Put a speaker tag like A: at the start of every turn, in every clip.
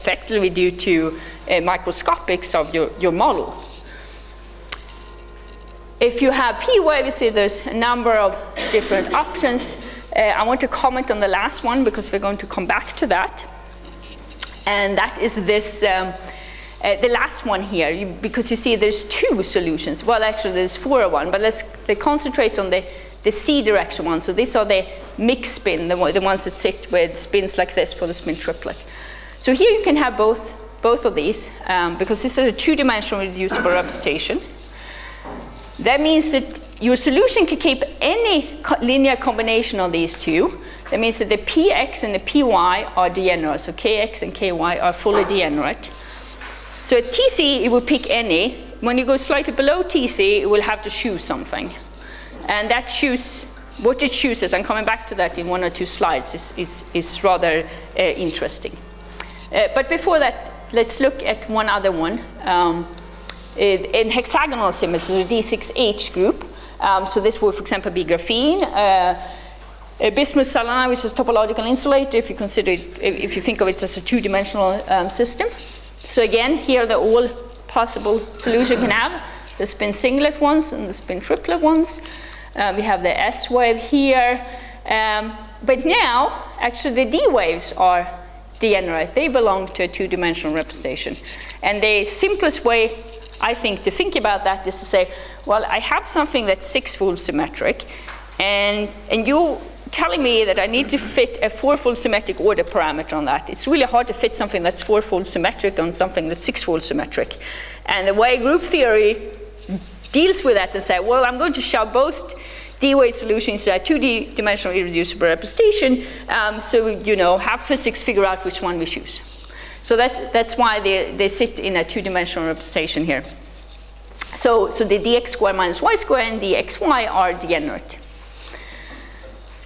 A: effectively due to microscopics of your model. If you have p-wave, you see there's a number of different options. I want to comment on the last one because we're going to come back to that. And that is this, the last one here, because you see there's two solutions. Well, actually there's four of one, but let's concentrate on the C direction one. So these are the mixed spin, the ones that sit with spins like this for the spin triplet. So here you can have both of these, because this is a two-dimensional reducible representation. That means that your solution can keep any linear combination of these two. That means that the px and the py are degenerate, so kx and ky are fully degenerate. So at Tc, it will pick any. When you go slightly below Tc, it will have to choose something. And that what it chooses, I'm coming back to that in one or two slides, is rather interesting. But before that, let's look at one other one. In hexagonal symmetry, the D6H group. So this would, for example, be graphene. Bismuth selenide, which is a topological insulator, if you think of it as a two-dimensional system. So again, here the all possible solution can have the spin singlet ones and the spin triplet ones. We have the S wave here. But now, actually, the D waves are degenerate. They belong to a two-dimensional representation. And the simplest way, I think, to think about that is to say, well, I have something that's six-fold symmetric, and you telling me that I need to fit a four-fold symmetric order parameter on that. It's really hard to fit something that's four-fold symmetric on something that's six-fold symmetric. And the way group theory deals with that and say, well, I'm going to shove both D-wave solutions to a two-dimensional irreducible representation, so have physics figure out which one we choose. So that's why they sit in a two-dimensional representation here. So the dx squared minus y squared and dxy are degenerate.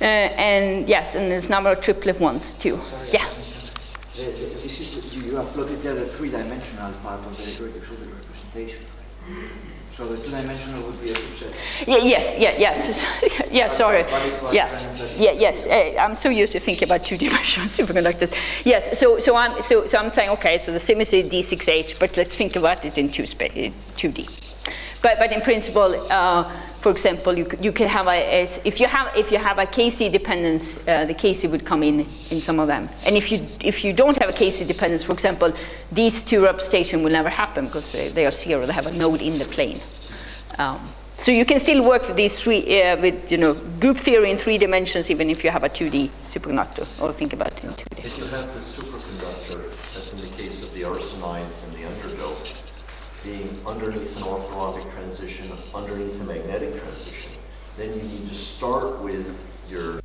A: And yes, and there's a number of triplet ones too.
B: Sorry,
A: yeah.
B: This is you have plotted there the three-dimensional part of the irreducible representation. So the two-dimensional would be a subset.
A: Yes. Sorry. Yes. I'm so used to thinking about two-dimensional superconductors. Yes. So I'm saying, okay, so the symmetry D6H, but let's think about it in 2D. But in principle, for example, you can have if you have a Kc dependence, the Kc would come in some of them. And if you don't have a Kc dependence, for example, these two representations will never happen because they are zero. They have a node in the plane. So you can still work with these three, with group theory in 3 dimensions, even if you have a 2D superconductor, or think about it in 2D.
C: If you have the superconductor, as in the case of the arsenides and the underdome, being underneath an orthorhombic transition, underneath a magnetic transition, then you need to start with your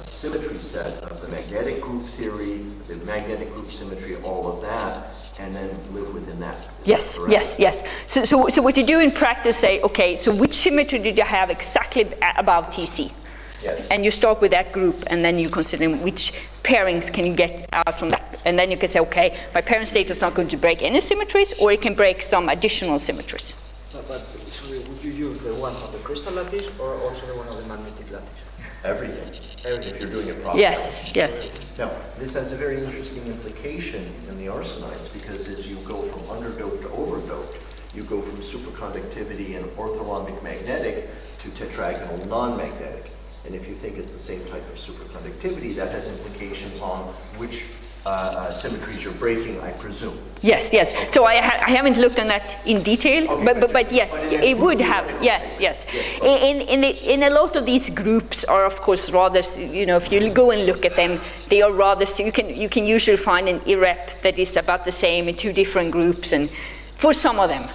C: symmetry set of the magnetic group theory, the magnetic group symmetry, all of that, and then live within that.
A: Yes. So what you do in practice, say, okay, so which symmetry did you have exactly above Tc?
C: Yes.
A: And you start with that group, and then you consider which pairings can you get out from that. And then you can say, okay, my parent state is not going to break any symmetries, or it can break some additional symmetries.
B: But so would you use the one of the crystal lattice, or also the one of the magnetic lattice?
C: Everything. If you're doing it properly.
A: Yes.
C: Now, this has a very interesting implication in the arsenides, because as you go from underdoped to overdoped, you go from superconductivity and orthorhombic magnetic to tetragonal non-magnetic. And if you think it's the same type of superconductivity, that has implications on which symmetries you're breaking, I presume.
A: Yes. So I haven't looked on that in detail, okay, but yes, it would have. Yes. In a lot of these groups are, of course, rather, if you go and look at them, they are rather. You can usually find an irrep that is about the same in 2 different groups, and for some of them.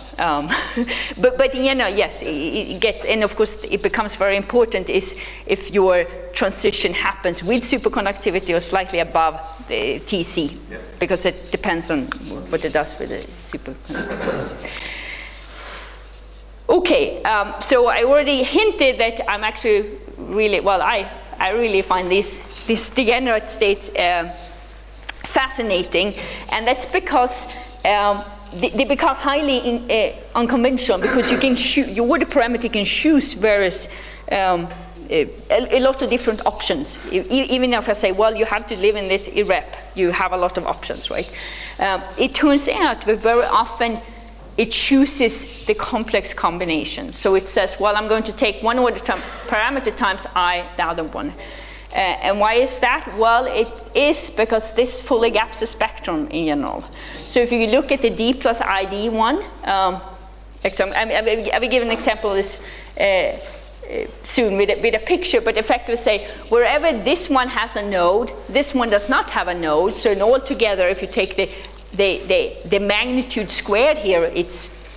A: But yes, it gets, and of course it becomes very important is if your transition happens with superconductivity or slightly above the Tc, because it depends on what it does with the superconductivity. Okay, so I already hinted that I'm actually really, I really find these degenerate states fascinating, and that's because they become highly unconventional, because you can your order parameter can choose various a lot of different options. Even if I say, well, you have to live in this irrep, you have a lot of options, right? It turns out that very often it chooses the complex combination. So it says, well, I'm going to take one order parameter times I, the other one. And why is that? Well, it is because this fully gaps the spectrum in general. So if you look at the d+id one, I will give an example of this soon with a picture, but effectively say, wherever this one has a node, this one does not have a node. So in all together, if you take the magnitude squared here,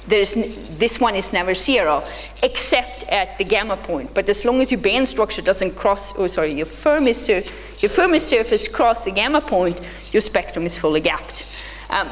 A: this one is never 0, except at the gamma point. But as long as your band structure doesn't cross, your Fermi surface cross the gamma point, your spectrum is fully gapped.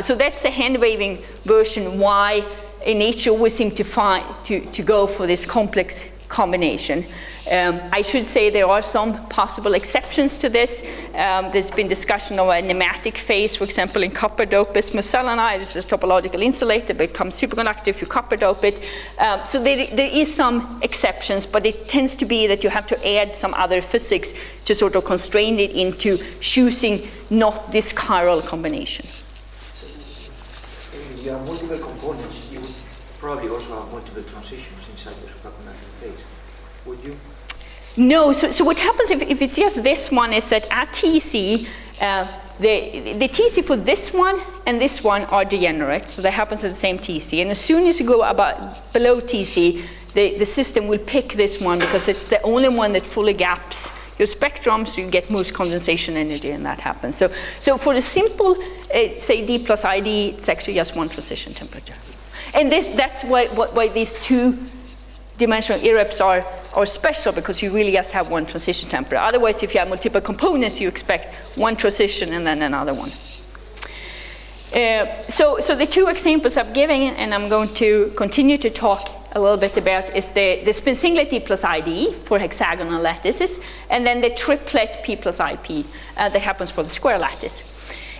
A: So that's a hand-waving version why in nature we seem to go for this complex combination. I should say there are some possible exceptions to this. There's been discussion of a nematic phase, for example, in copper dope bismuth selenide. This is a topological insulator, becomes superconductor if you copper dope it. So there is some exceptions, but it tends to be that you have to add some other physics to sort of constrain it into choosing not this chiral combination.
B: So, if you have multiple components, you would probably also have multiple transitions inside the superconducting phase. Would you?
A: No, so what happens if it's just this one is that at TC, the TC for this one and this one are degenerate, so that happens at the same TC. And as soon as you go below TC, the system will pick this one because it's the only one that fully gaps your spectrum, so you get most condensation energy, and that happens. So for the simple, say d+id, it's actually just one transition temperature. And that's why these two-dimensional irreps are special, because you really just have one transition temperature. Otherwise, if you have multiple components, you expect one transition and then another one. So the two examples I'm giving, and I'm going to continue to talk a little bit about, is the spin singlet d+id for hexagonal lattices, and then the triplet p+ip that happens for the square lattice.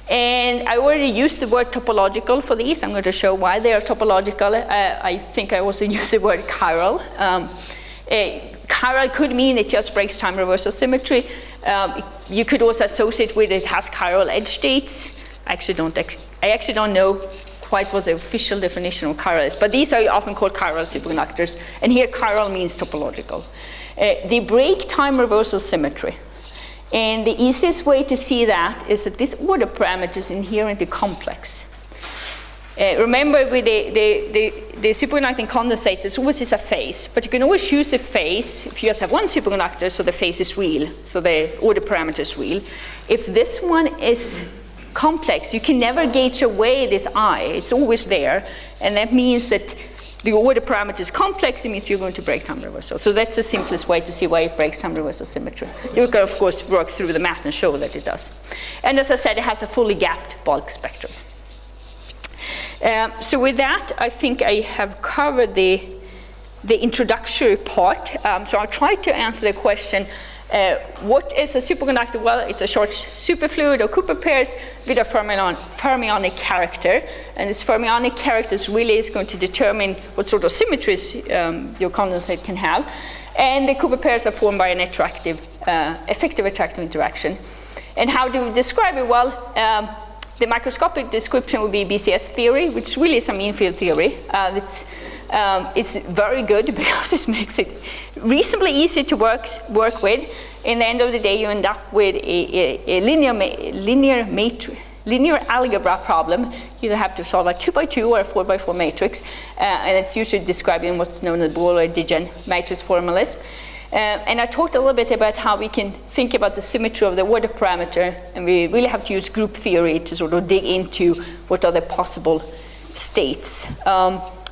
A: And I already used the word topological for these. I'm going to show why they are topological. I think I also used the word chiral. Chiral could mean it just breaks time reversal symmetry. You could also associate with it has chiral edge states. I actually don't know quite what the official definition of chiral is, but these are often called chiral superconductors. And here chiral means topological. They break time reversal symmetry. And the easiest way to see that is that this order parameter is inherently complex. Remember with the superconducting condensate, there's always a phase, but you can always choose a phase if you just have one superconductor, so the phase is real, so the order parameter is real. If this one is complex, you can never gauge away this I, it's always there, and that means that the order parameter is complex, it means you're going to break time reversal. So that's the simplest way to see why it breaks time reversal symmetry. You can, of course, work through the math and show that it does. And as I said, it has a fully gapped bulk spectrum. So with that, I think I have covered the introductory part. So I'll try to answer the question, what is a superconductor? Well, it's a short superfluid or Cooper pairs with a fermionic character. And this fermionic character really is going to determine what sort of symmetries your condensate can have. And the Cooper pairs are formed by an effective attractive interaction. And how do we describe it? Well, the microscopic description would be BCS theory, which really is a mean field theory. It's very good because it makes it reasonably easy to work with. In the end of the day, you end up with a linear algebra problem. You either have to solve a 2x2 or a 4x4 matrix, and it's usually described in what's known as Weyl-Degen matrix formalism. And I talked a little bit about how we can think about the symmetry of the order parameter, and we really have to use group theory to sort of dig into what are the possible states.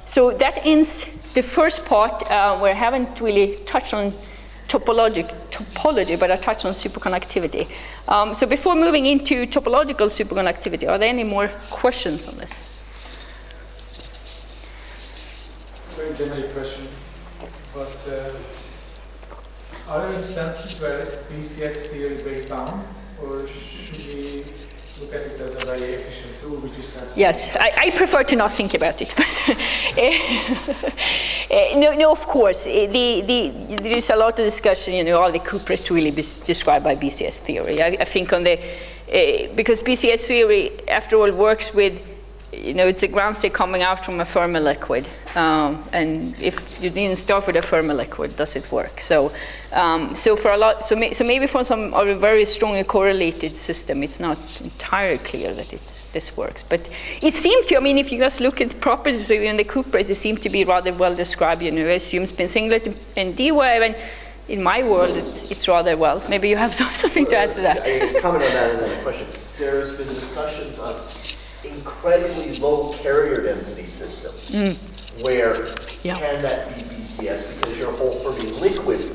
A: So that ends the first part, where I haven't really touched on topology, but I touched on superconductivity. So before moving into topological superconductivity, are there any more questions on this?
D: It's a very general question, but are there instances where BCS theory breaks down, or should we look at it as a very efficient tool, which is kind of...
A: Yes, I prefer to not think about it. No, of course. There is a lot of discussion, are the cuprates really described by BCS theory? I think on the, because BCS theory, after all, works with, it's a ground state coming out from a Fermi liquid. And if you didn't start with a Fermi liquid, does it work? So for a lot, so maybe for some of a very strongly correlated system, it's not entirely clear that this works. But it seemed to, if you just look at the properties in the cuprates, they seem to be rather well described. Assume spin singlet and D wave, and in my world, it's rather well. Maybe you have something to add to that.
C: I can comment on that and then a question. There's been discussions on incredibly low carrier density systems. Where can that be BCS because your whole Fermi liquid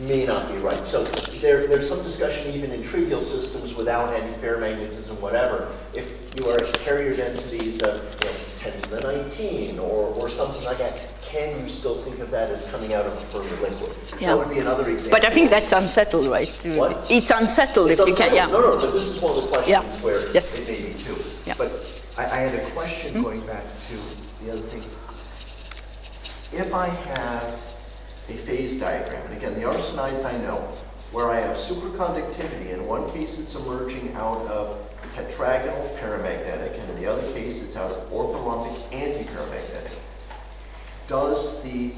C: may not be right. So there's some discussion even in trivial systems without any ferromagnetism, whatever. If you are at carrier densities of 10 to the 19 or something like that, can you still think of that as coming out of a Fermi liquid? So that would be another example.
A: But I think that's unsettled, right?
C: What?
A: It's unsettled if you can,
C: No, but this is one of the questions where
A: yes.
C: it may be too.
A: Yeah.
C: But I had a question going back to the other thing. If I have a phase diagram, and again, the arsenides I know, where I have superconductivity, in one case it's emerging out of tetragonal paramagnetic, and in the other case it's out of orthorhombic antiparamagnetic. Does the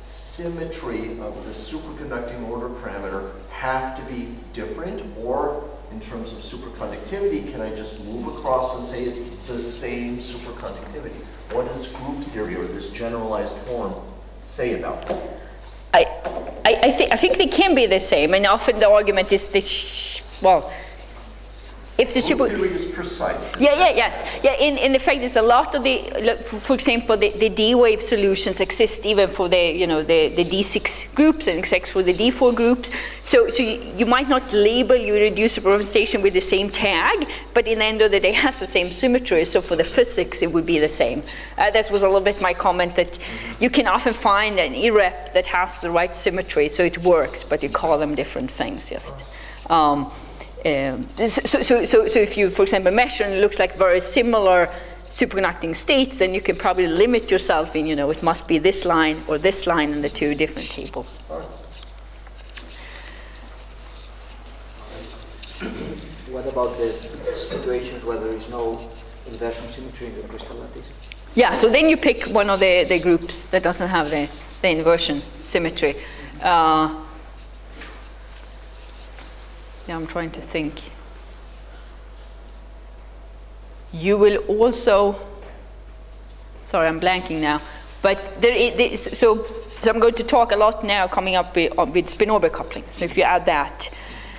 C: symmetry of the superconducting order parameter have to be different, or in terms of superconductivity, can I just move across and say it's the same superconductivity? What does group theory or this generalized form say about that?
A: I think they can be the same, and often the argument is if the
C: group theory is precise.
A: In effect, there's a lot of the, for example, the D-wave solutions exist even for the D6 groups and except for the D4 groups. So you might not label your reducible representation with the same tag, but in the end of the day, it has the same symmetry. So for the physics, it would be the same. That was a little bit my comment that you can often find an irrep that has the right symmetry, so it works, but you call them different things. Just. So if you, for example, measure and it looks like very similar superconducting states, then you can probably limit yourself in, it must be this line or this line in the two different tables.
B: What about the situations where there is no inversion symmetry in the crystal lattice?
A: Yeah, so then you pick one of the groups that doesn't have the inversion symmetry. I'm trying to think. You will also, sorry, I'm blanking now, but so I'm going to talk a lot now coming up with spin-orbit coupling. So if you add that,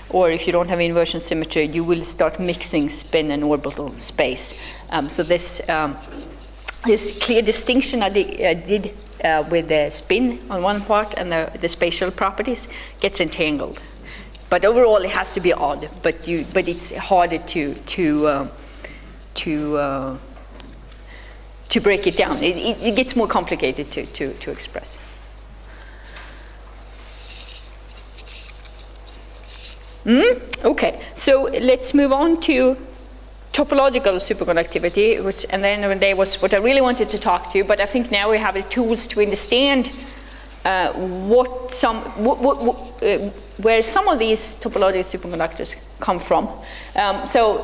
A: or if you don't have inversion symmetry, you will start mixing spin and orbital space. So this clear distinction I did with the spin on one part and the spatial properties gets entangled. But overall, it has to be odd. But it's harder to break it down. It gets more complicated to express. Okay, so let's move on to topological superconductivity, and then one day was what I really wanted to talk to. But I think now we have the tools to understand where some of these topological superconductors come from. So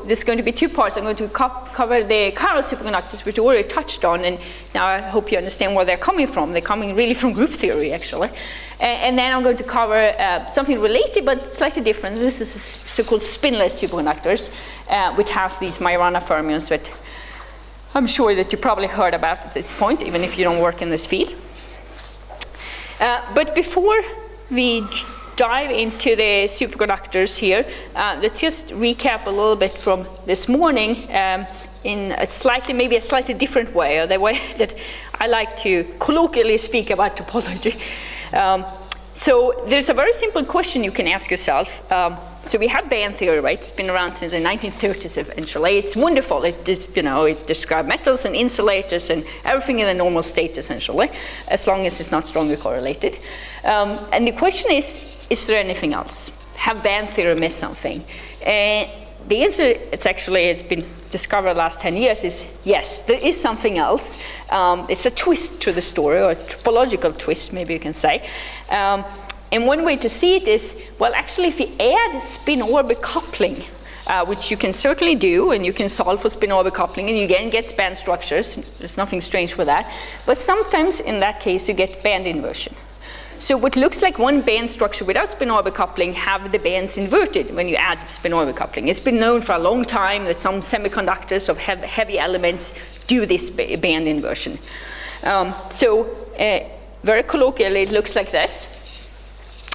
A: this is going to be two parts. I'm going to cover the Chiral superconductors, which we already touched on, and now I hope you understand where they're coming from. They're coming really from group theory, actually. And then I'm going to cover something related, but slightly different. This is so-called spinless superconductors, which has these Majorana fermions that I'm sure that you probably heard about at this point, even if you don't work in this field. But before we dive into the superconductors here, let's just recap a little bit from this morning in maybe a slightly different way, or the way that I like to colloquially speak about topology. So there's a very simple question you can ask yourself. So we have band theory, right? It's been around since the 1930s eventually. It's wonderful. It describes metals and insulators and everything in the normal state essentially, as long as it's not strongly correlated. And the question is there anything else? Have band theory missed something? the answer, it's been discovered the last 10 years, is yes, there is something else. It's a twist to the story, or a topological twist, maybe you can say. And one way to see it is, well, actually, if you add spin-orbit coupling, which you can certainly do, and you can solve for spin-orbit coupling, and you again get band structures. There's nothing strange with that. But sometimes, in that case, you get band inversion. So what looks like one band structure without spin-orbit coupling have the bands inverted when you add spin-orbit coupling. It's been known for a long time that some semiconductors of heavy elements do this band inversion. Very colloquially, it looks like this.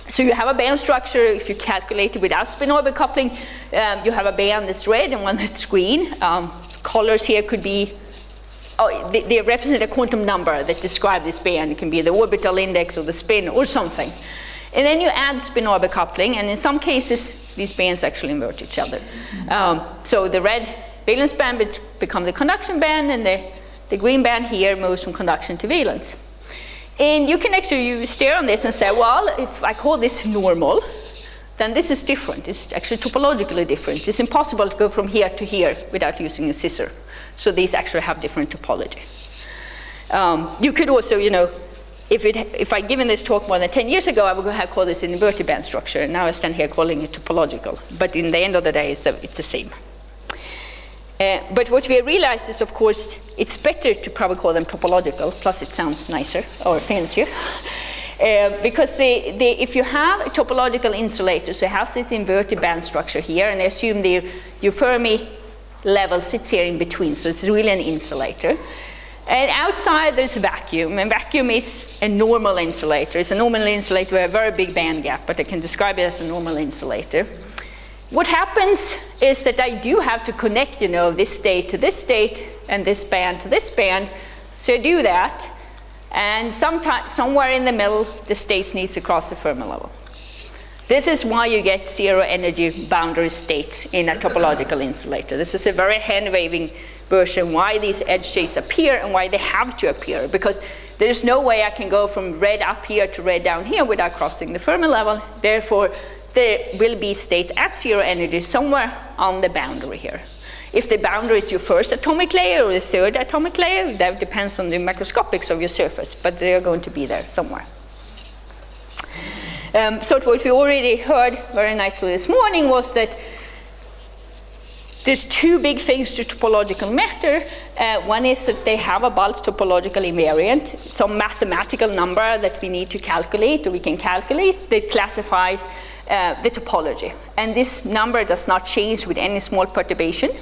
A: So you have a band structure. If you calculate it without spin-orbit coupling, you have a band that's red and one that's green. Colors here could be, they represent a quantum number that describe this band. It can be the orbital index or the spin or something. And then you add spin-orbit coupling, and in some cases, these bands actually invert each other. So the red valence band becomes the conduction band, and the green band here moves from conduction to valence. And you can actually stare on this and say, well, if I call this normal, then this is different. It's actually topologically different. It's impossible to go from here to here without using a scissor. So these actually have different topology. You could also, if I'd given this talk more than 10 years ago, I would have called this an inverted band structure. And now I stand here calling it topological. But in the end of the day, it's the same. But what we realized is, of course, it's better to probably call them topological, plus it sounds nicer or fancier. Because if you have a topological insulator, so you have this inverted band structure here, and I assume your Fermi level sits here in between, so it's really an insulator. And outside there's a vacuum, and vacuum is a normal insulator. It's a normal insulator with a very big band gap, but I can describe it as a normal insulator. What happens is that I do have to connect, this state to this state and this band to this band. So I do that, and somewhere in the middle, the states needs to cross the Fermi level. This is why you get zero energy boundary states in a topological insulator. This is a very hand-waving version why these edge states appear and why they have to appear, because there's no way I can go from red up here to red down here without crossing the Fermi level. Therefore, there will be states at zero energy somewhere on the boundary here. If the boundary is your first atomic layer or the third atomic layer, that depends on the macroscopics of your surface, but they are going to be there somewhere. So what we already heard very nicely this morning was that there's two big things to topological matter. One is that they have a bulk topological invariant, some mathematical number that we need to calculate, or we can calculate, that classifies the topology. And this number does not change with any small perturbation.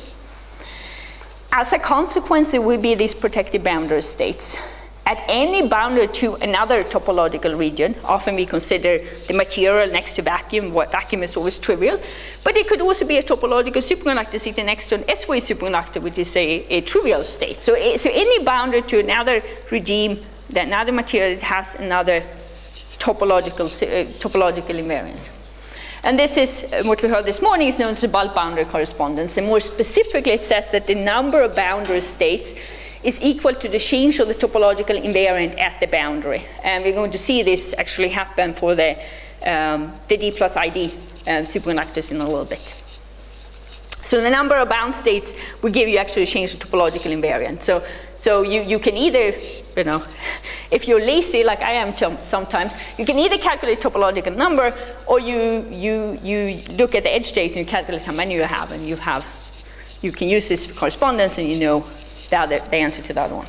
A: As a consequence, there will be these protected boundary states. At any boundary to another topological region, often we consider the material next to vacuum. Vacuum is always trivial. But it could also be a topological superconductor sitting next to an S-wave superconductor, which is a trivial state. So any boundary to another regime, another material that has another topological invariant. And this is what we heard this morning is known as the bulk boundary correspondence. And more specifically, it says that the number of boundary states is equal to the change of the topological invariant at the boundary. And we're going to see this actually happen for the d+id superconductors in a little bit. So the number of bound states will give you actually a change of topological invariant. So you can either, if you're lazy like I am sometimes, you can either calculate topological number, or you look at the edge state and you calculate how many you have, and you can use this correspondence and you know the answer to the other one.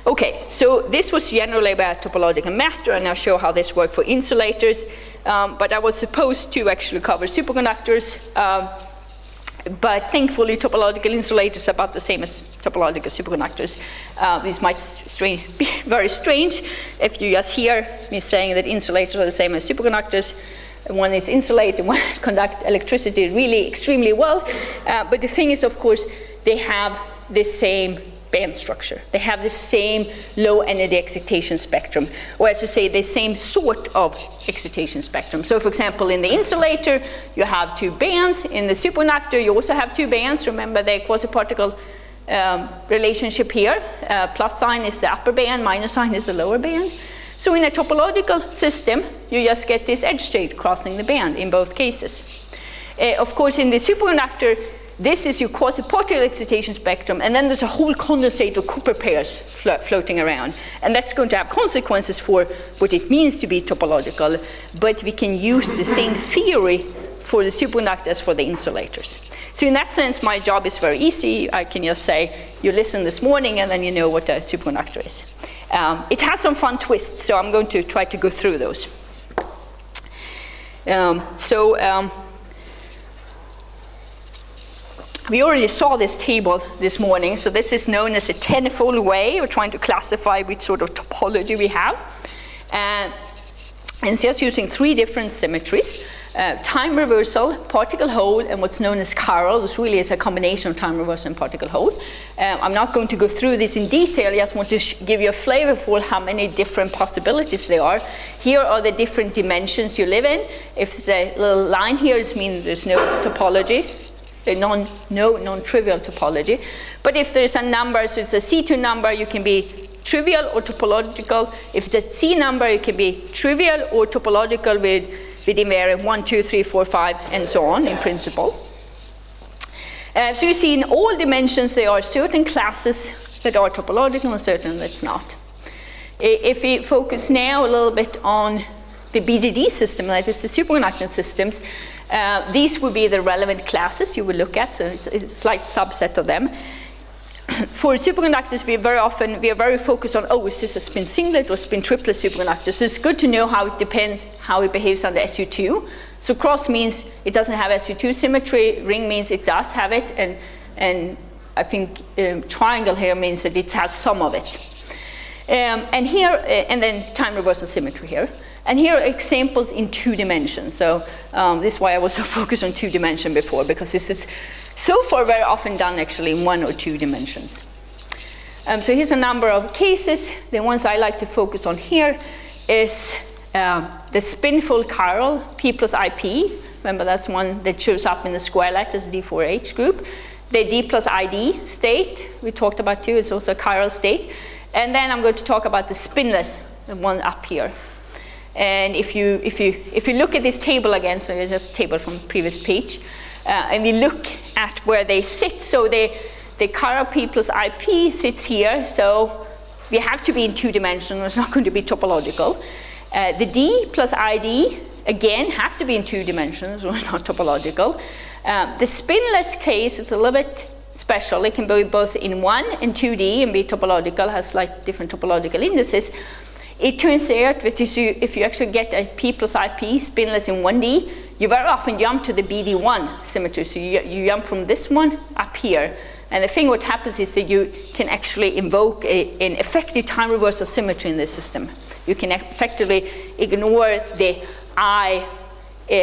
A: Okay, so this was generally about topological matter, and I'll show how this works for insulators. But I was supposed to actually cover superconductors, but thankfully topological insulators are about the same as topological superconductors. This might be very strange if you just hear me saying that insulators are the same as superconductors. One is insulate and one conduct electricity really extremely well. But the thing is, of course, they have the same band structure. They have the same low energy excitation spectrum, or as to say, the same sort of excitation spectrum. So for example, in the insulator, you have two bands. In the superconductor, you also have two bands. Remember the quasiparticle relationship here. Plus sign is the upper band, minus sign is the lower band. So in a topological system, you just get this edge state crossing the band in both cases. Of course, in the superconductor, this is your quasiparticle excitation spectrum, and then there's a whole condensate of Cooper pairs floating around. And that's going to have consequences for what it means to be topological, but we can use the same theory for the superconductor as for the insulators. So in that sense, my job is very easy. I can just say, you listened this morning, and then you know what a superconductor is. It has some fun twists, so I'm going to try to go through those. We already saw this table this morning, so this is known as a tenfold way of trying to classify which sort of topology we have. And it's just using 3 different symmetries, time reversal, particle hold, and what's known as chiral. This really is a combination of time reversal and particle hold. I'm not going to go through this in detail, I just want to give you a flavor for how many different possibilities there are. Here are the different dimensions you live in. If there's a little line here, it means there's no topology. No non-trivial topology. But if there's a number, so it's a C2 number, you can be trivial or topological. If it's a C number, it can be trivial or topological with invariant 1, 2, 3, 4, 5, and so on in principle. So you see in all dimensions there are certain classes that are topological and certain that's not. If we focus now a little bit on the d+id system, that is the superconducting systems, these would be the relevant classes you would look at, so it's a slight subset of them. For superconductors, we are very focused on, is this a spin singlet or spin triplet superconductor? So it's good to know how it depends, how it behaves under SU2. So cross means it doesn't have SU2 symmetry, ring means it does have it, and I think triangle here means that it has some of it. And here, and then time reversal symmetry here. And here are examples in 2 dimensions. So this is why I was so focused on 2 dimensions before, because this is so far very often done actually in 1 or 2 dimensions. So here's a number of cases. The ones I like to focus on here is the spinfold chiral, P plus IP. Remember, that's one that shows up in the square lattice D4H group. The D plus ID state, we talked about too, it's also a chiral state. And then I'm going to talk about the spinless, the one up here. And if you look at this table again, so it's just a table from the previous page, and we look at where they sit, so the chiral P plus IP sits here, so we have to be in 2 dimensions, it's not going to be topological. The D plus ID, again, has to be in 2 dimensions, so it's not topological. The spinless case, it's a little bit special. It can be both in 1 and 2D and be topological, has like different topological indices. It turns out that if you actually get a P plus IP spinless in 1D, you very often jump to the BD1 symmetry. So you jump from this one up here. And the thing what happens is that you can actually invoke an effective time reversal symmetry in this system. You can effectively ignore the I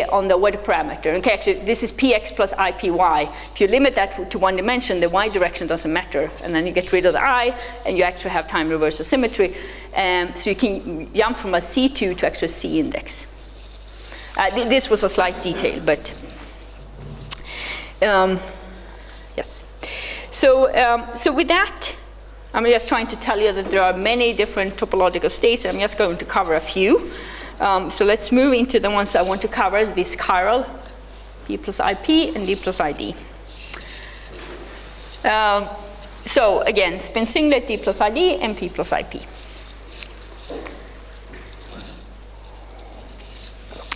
A: on the Y parameter. Okay, actually, this is px plus ipy. If you limit that to 1 dimension, the y direction doesn't matter, and then you get rid of the I, and you actually have time reversal symmetry. So you can jump from a C2 to actually C index. This was a slight detail, but yes. So with that, I'm just trying to tell you that there are many different topological states. I'm just going to cover a few. So let's move into the ones I want to cover, this chiral, P plus IP and D plus ID. So again, spin singlet, D plus ID, and P plus IP.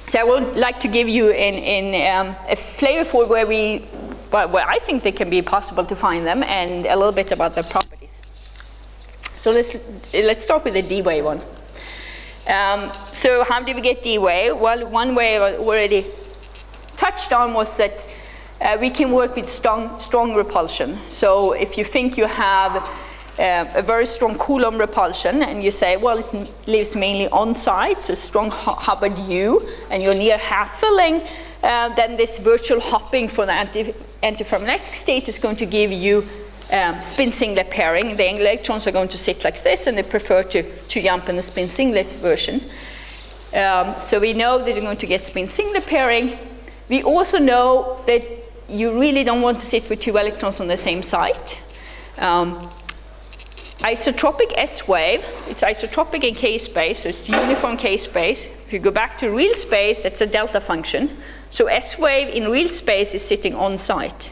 A: So I would like to give you a flavor for where I think they can be possible to find them, and a little bit about their properties. So let's start with the D-Weyl one. So how do we get D-Weyl? Well, one way I already touched on was that we can work with strong repulsion. So if you think you have a very strong Coulomb repulsion, and you say, well, it lives mainly on site, so strong Hubbard U, and you're near half filling, then this virtual hopping for the antiferromagnetic state is going to give you spin singlet pairing. The electrons are going to sit like this, and they prefer to jump in the spin singlet version. So we know that you're going to get spin singlet pairing. We also know that you really don't want to sit with 2 electrons on the same site. Isotropic S wave, it's isotropic in K space, so it's uniform K space, if you go back to real space, that's a delta function. So S wave in real space is sitting on site.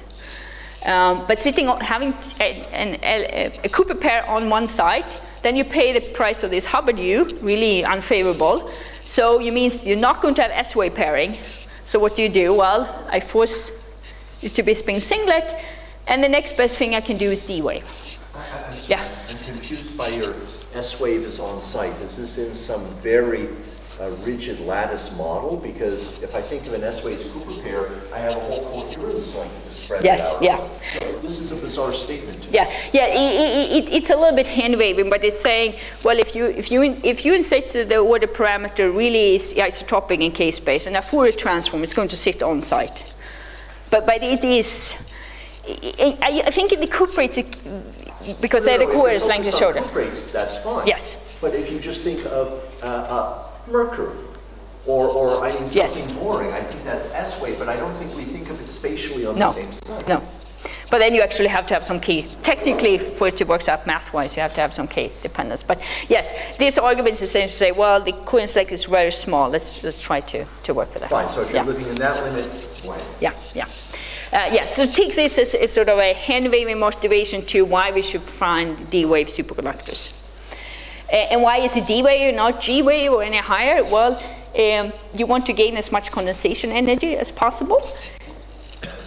A: But having a Cooper pair on one site, then you pay the price of this Hubbard U, really unfavorable. So it means you're not going to have S wave pairing. So what do you do? Well, I force it to be spin singlet, and the next best thing I can do is D wave. Yeah.
C: I'm confused by your S wave is on site. Is this in some very rigid lattice model? Because if I think of an S wave Cooper pair, I have a whole coherence length to spread it out.
A: Yeah.
C: So this is a bizarre statement to me.
A: Yeah. It's a little bit hand waving, but it's saying, well, if you insert the order parameter really is isotropic in K space, and a Fourier transform is going to sit on site. But it is. I think in the Cooper it's because they have the coherence length is shorter.
C: Rates, that's fine.
A: Yes.
C: But if you just think of Mercury, or I mean something boring, I think that's S wave, but I don't think we think of it spatially on the same side.
A: No. But then you actually have to have some K. Technically, for it to work out math-wise, you have to have some K dependence. But yes, this argument is essentially say, well, the coherence length is very small. Let's try to work with that.
C: Fine. So if you're living in that limit, why?
A: Yeah. So take this as sort of a hand-waving motivation to why we should find D-wave superconductors. And why is it D-wave, not G-wave or any higher? Well, you want to gain as much condensation energy as possible.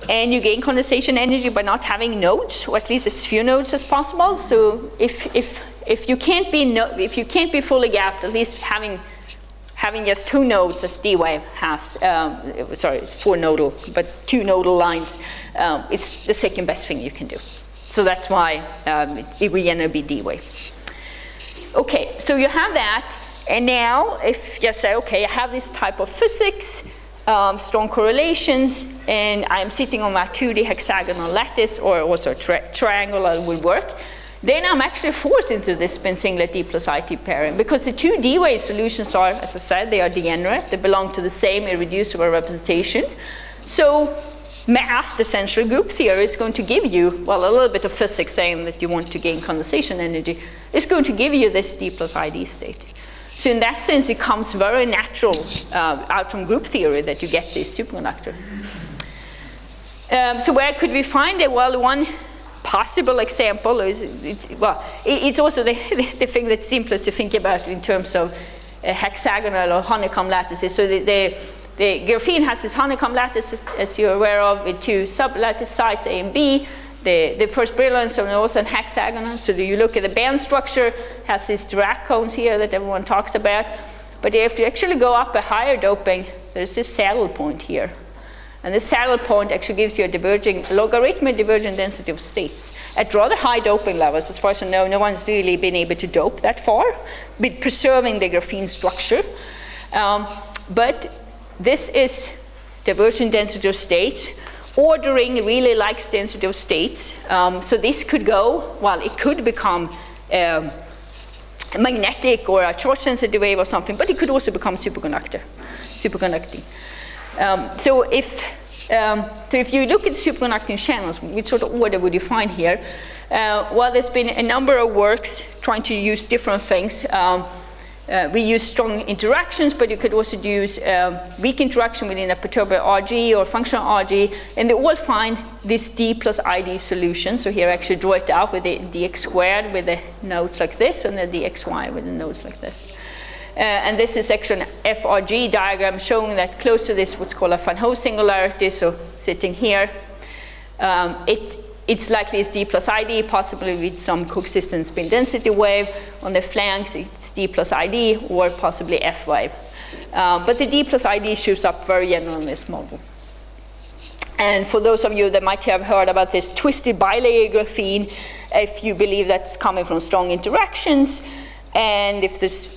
A: And you gain condensation energy by not having nodes, or at least as few nodes as possible. So if you can't be fully gapped, at least having just two nodes as D-wave has, 4 nodal, but 2 nodal lines, it's the second best thing you can do. So that's why it will generally be D-wave. Okay, so you have that, and now if you say, okay, I have this type of physics, strong correlations, and I'm sitting on my 2D hexagonal lattice, or also triangle that would work, then I'm actually forced into this spin singlet d+id pairing, because the 2 D-wave solutions are, as I said, they are degenerate. They belong to the same irreducible representation. So math, essentially group theory, is going to give you, well, a little bit of physics saying that you want to gain condensation energy, is going to give you this d+id state. So in that sense, it comes very natural out from group theory that you get this superconductor. So where could we find it? Well, one possible example is, it's also the thing that's simplest to think about in terms of hexagonal or honeycomb lattices. So the graphene has this honeycomb lattice, as you're aware of, with 2 sub-lattice sites, A and B. The first brilliance are also in hexagonal. So you look at the band structure, has these Dirac cones here that everyone talks about. But if you actually go up a higher doping, there's this saddle point here. And this saddle point actually gives you a logarithmic divergent density of states at rather high doping levels. As far as I know, no one's really been able to dope that far, but preserving the graphene structure. But this is divergent density of states. Ordering really likes density of states. So this could go, well, it could become magnetic or a charge sensitive wave or something, but it could also become superconducting. So if you look at superconducting channels, which sort of order would you find here? Well, there's been a number of works trying to use different things. We use strong interactions, but you could also use weak interaction within a perturber RG or functional RG, and they all find this d+id solution. So here I actually draw it out with the dx squared with the nodes like this, and the dxy with the nodes like this. And this is actually an FRG diagram showing that close to this what's called a Van Hoff singularity, so sitting here. It's likely it's d+id, possibly with some coexistent spin density wave. On the flanks, it's d+id or possibly F wave. But the d+id shows up very general in this model. And for those of you that might have heard about this twisted bilayer graphene, if you believe that's coming from strong interactions, and if there's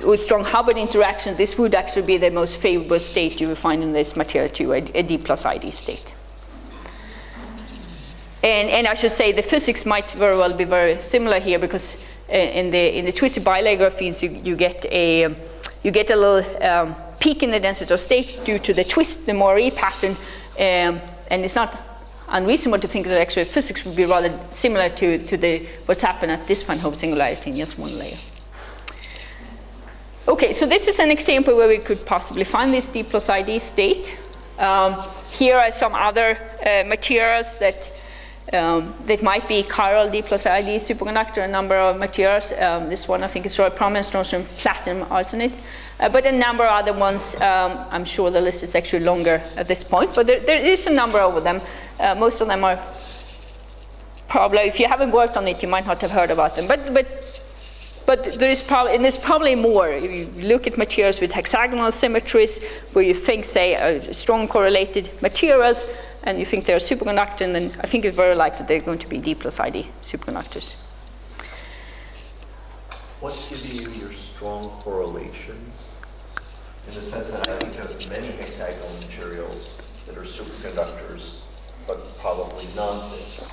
A: with strong Hubbard interaction, this would actually be the most favorable state you will find in this material too, a d+id state. And I should say the physics might very well be very similar here, because in the twisted bilayer graphenes you get a little peak in the density of state due to the twist, the Moiré pattern, and it's not unreasonable to think that actually physics would be rather similar to what's happened at this Van Hoff singularity in just one layer. Okay, so this is an example where we could possibly find this d+id state. Here are some other materials that might be chiral d+id superconductor, a number of materials. This one I think is very prominent, strontium, platinum, arsenate. But a number of other ones, I'm sure the list is actually longer at this point, but there is a number of them. Most of them are probably, if you haven't worked on it, you might not have heard about them. But there's probably more. If you look at materials with hexagonal symmetries, where you think, say, are strong correlated materials, and you think they're superconducting, then I think it's very likely they're going to be d+id superconductors.
C: What's giving you your strong correlations? In the sense that I think of many hexagonal materials that are superconductors, but probably none that's